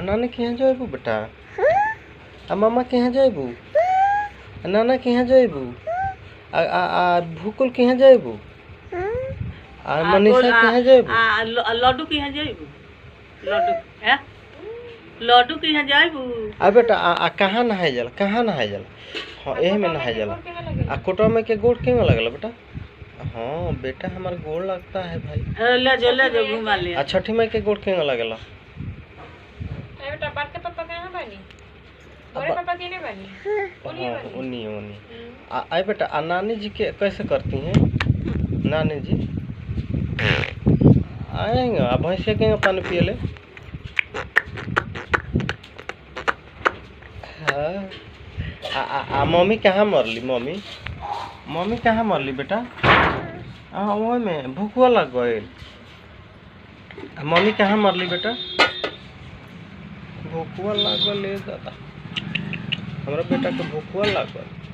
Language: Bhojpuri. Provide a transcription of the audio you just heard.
नाना के यहाँ जाबू बेटा आ मामा के यहाँ जाबू नाना के यहाँ जाबू आ भूकुल के यहाँ जाबू आ मनीषा के यहाँ जाबू लड्डू के यहाँ जाबू लड्डू के यहाँ जाबू आ बेटा आ कहाँ नहाए जाला हाँ यही में नहाए जाला आ कोटवा में के गोड़ क्यों लगल बेटा हाँ बेटा हमारा गोड़ लगता है भाई ले जो घुमा ले आ छठी माई के गोड़ क्यों लगल बेटा बड़के पापा कहाँ बानी बड़े पापा के नहीं बानी उन्हीं आई बेटा आ नानी जी के कैसे करती हैं नानी जी आएंगे अब भैंसिया के पानी पिए ले मम्मी कहाँ मरली मम्मी कहाँ मरली बेटा वो में भूखुआ लग गए मम्मी कहाँ मरली बेटा भूखुआ लग गए दादा हमारा बेटा के भूखुआ लग गए